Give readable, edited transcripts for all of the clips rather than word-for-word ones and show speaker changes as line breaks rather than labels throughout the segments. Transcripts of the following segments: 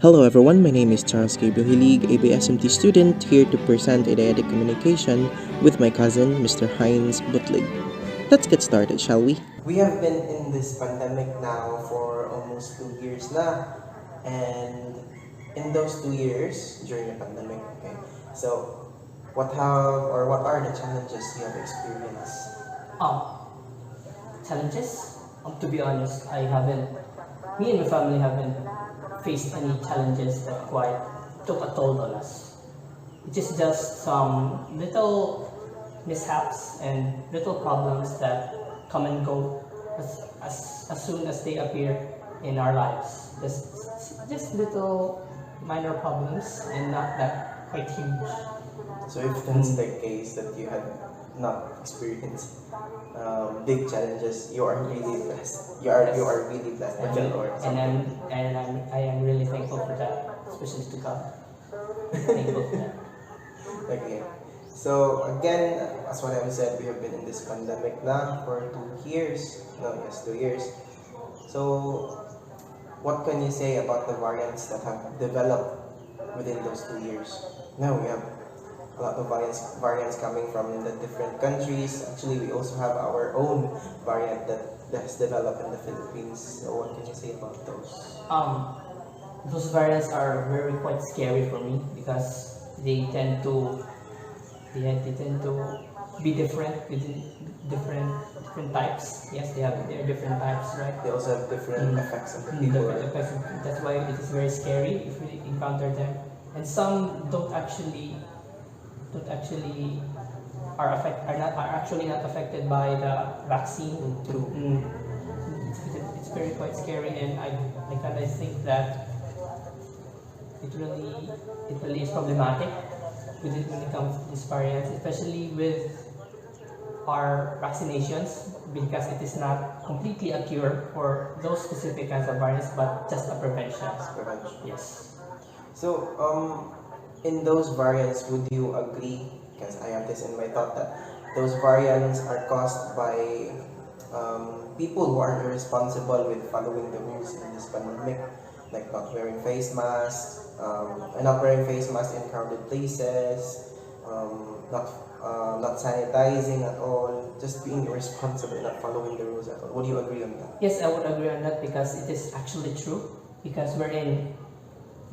Hello everyone, my name is Charles Gabriel Hilig, a BSMT student here to present Dyadic Communication with my cousin, Mr. Heinz Butlig. Let's get started, shall we? We have been in this pandemic now for almost 2 years now, and in those 2 years during the pandemic, okay, so what are the challenges you have experienced?
Um, Challenges? To be honest, me and my family haven't faced any challenges that quite took a toll on us. It is just some little mishaps and little problems that come and go as soon as they appear in our lives. Just little minor problems and not that quite huge.
So if that's the case that you had not experienced big challenges, you are really blessed. You are really blessed by the Lord.
I am really thankful for that, especially to God. Thankful for that.
Okay. So again, as what I said, we have been in this pandemic now for 2 years. No, yes, 2 years. So what can you say about the variants that have developed within those 2 years? Now we have a lot of variants coming from the different countries. Actually, we also have our own variant that has developed in the Philippines. So what can you say about those?
Those variants are very quite scary for me because they tend to be different within different types. Yes, they are different types, right?
They also have different effects on the people.
Different effects. That's why it is very scary if we encounter them. And some don't actually are actually not affected by the vaccine.
True.
It's very quite scary, and I kind of think that it really is problematic when it comes to these variants, especially with our vaccinations, because it is not completely a cure for those specific kinds of variants, but just a prevention.
Prevention.
Yes.
So, in those variants, would you agree? Because I have this in my thought that those variants are caused by people who are irresponsible with following the rules in this pandemic, like not wearing face masks, in crowded places, not sanitizing at all, just being irresponsible, not following the rules at all. Would you agree on that?
Yes, I would agree on that because it is actually true. Because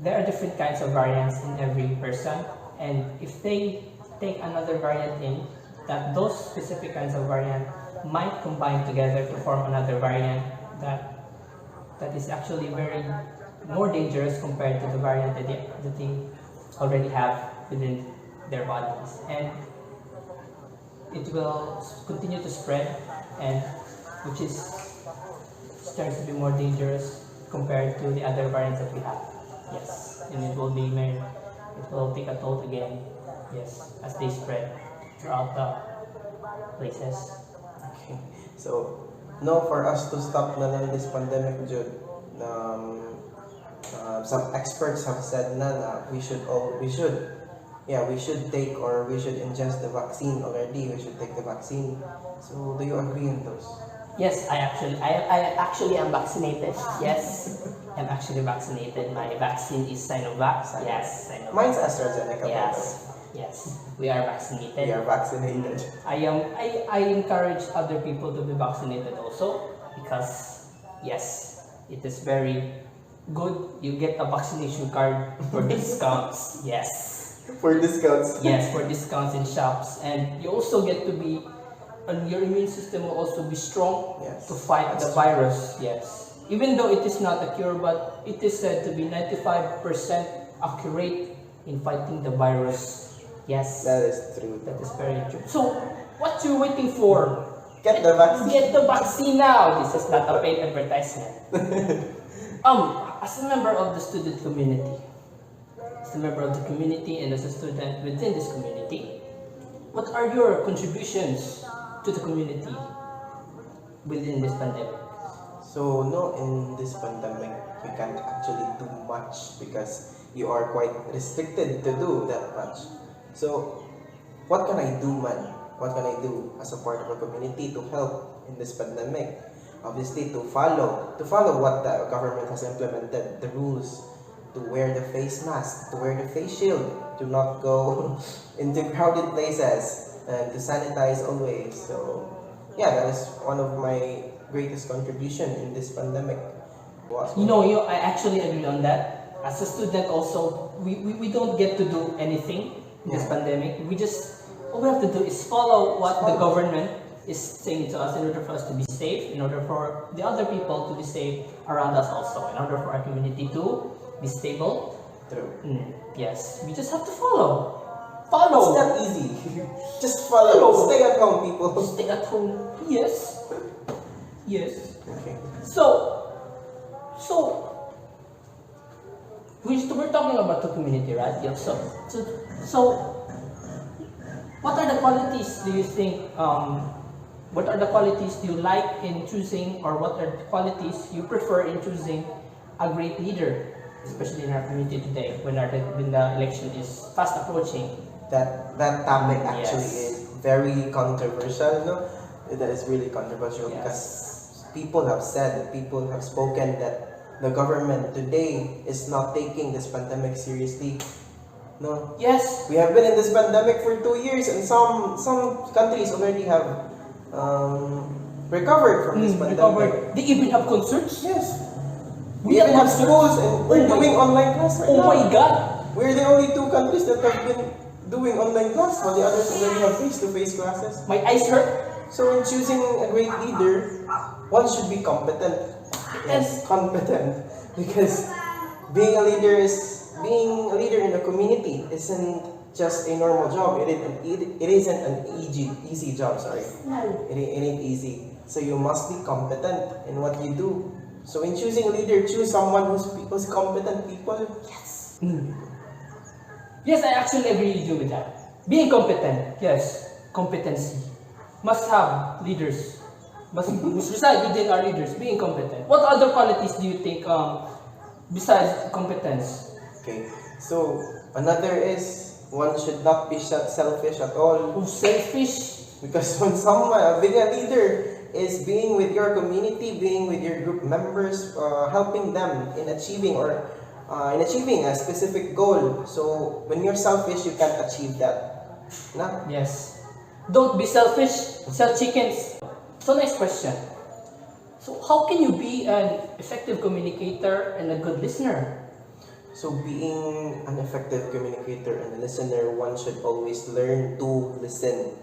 there are different kinds of variants in every person, and if they take another variant in, that those specific kinds of variant might combine together to form another variant that is actually very more dangerous compared to the variant that they already have within their bodies, and it will continue to spread, and which is starts to be more dangerous compared to the other variants that we have. Yes, and it will take a toll again. Yes, as they spread throughout the places.
Okay. So, no, for us to stop na lang this pandemic, Jude, some experts have said na we should take, or we should ingest the vaccine already. We should take the vaccine. So, do you agree on those?
Yes, I actually am vaccinated. Yes, I'm actually vaccinated. My vaccine is Sinovac. Yes, Sinovac.
Mine's AstraZeneca.
Yes, we are vaccinated.
We are vaccinated.
I encourage other people to be vaccinated also because yes, it is very good. You get a vaccination card for discounts. Yes.
For discounts.
Yes, for discounts in shops, and you also get to be, and your immune system will also be strong to fight the virus. Yes, even though it is not a cure, but it is said to be 95% accurate in fighting the virus. Yes,
That is true.
that is very true. So, what you waiting for?
Get the vaccine.
Get the vaccine now. This is not a paid advertisement. As a member of the student community, and as a student within this community, what are your contributions to the community within this pandemic?
So, no, in this pandemic, you can't actually do much because you are quite restricted to do that much. So, what can I do, man? What can I do as a part of a community to help in this pandemic? Obviously, to follow what the government has implemented, the rules, to wear the face mask, to wear the face shield, to not go into crowded places, and to sanitize always. So yeah, that is one of my greatest contribution in this pandemic.
I actually agree on that. As a student also, we don't get to do anything in this pandemic. All we have to do is follow what the government is saying to us in order for us to be safe, in order for the other people to be safe around us also, in order for our community to be stable.
True.
Yes, we just have to follow.
It's not easy. Just follow. Stay at home, people.
Stay at home. Yes. Yes.
Okay.
So we're talking about the community, right? Yeah. So what are the qualities do you think? What are the qualities do you like in choosing, or what are the qualities you prefer in choosing a great leader, especially in our community today when the election is fast approaching?
That topic actually
Yes.
is very controversial. No, that is really controversial because people have spoken that the government today is not taking this pandemic seriously. No.
Yes.
We have been in this pandemic for 2 years, and some countries already have recovered from this pandemic.
They even have concerts.
Yes. We even have schools, and we're doing online class right now.
Oh my God!
We're the only 2 countries that have been doing online class, while the others already have face-to-face classes.
My eyes hurt.
So in choosing a great leader, one should be competent. Yes, competent. Because being a leader in a community isn't just a normal job. It isn't an easy job. Sorry, it ain't easy. So you must be competent in what you do. So in choosing a leader, choose someone who's competent people.
Yes. Yes, I actually agree with you with that. Being competent, yes, competency. Must have leaders. Must reside within our leaders. Being competent. What other qualities do you think besides competence?
Okay, so another is one should not be selfish at all.
Oh, selfish.
Because when being a leader is being with your community, being with your group members, helping them in achieving a specific goal. So when you're selfish, you can't achieve that. No?
Yes. Don't be selfish. Sell chickens. So next question. So how can you be an effective communicator and a good listener?
So being an effective communicator and a listener, one should always learn to listen.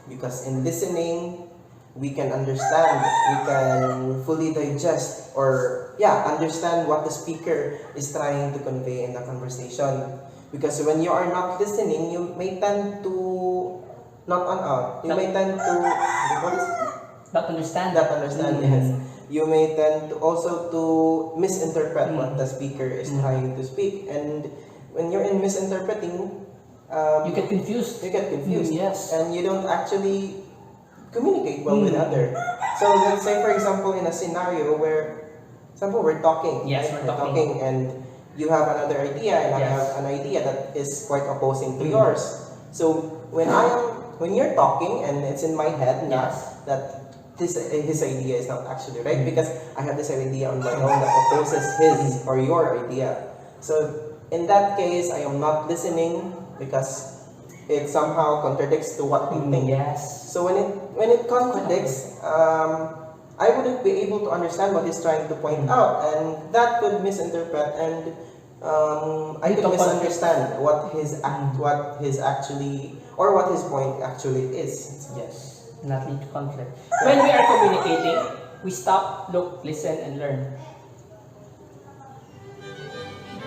Because in listening, we can understand, we can fully digest or understand what the speaker is trying to convey in the conversation. Because when you are not listening, you may tend to not understand. Yes. You may tend to also to misinterpret what the speaker is trying to speak, and when you're in misinterpreting,
you get confused.
Yes, and you don't actually communicate well with others. So let's say, for example, in a scenario where, we're talking.
Yes,
right?
we're talking.
And you have another idea, and I have an idea that is quite opposing to yours. So when you're talking, and it's in my head that his idea is not actually right, because I have this idea on my own that opposes his or your idea. So in that case, I am not listening because it somehow contradicts to what we think.
Yes.
So when it contradicts, I wouldn't be able to understand what he's trying to point out, and that could misinterpret, and I could misunderstand what his point actually is.
Yes. Not lead to conflict. When we are communicating, we stop, look, listen, and learn.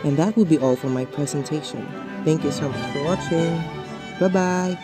And that will be all for my presentation. Thank you so much for watching. Bye-bye.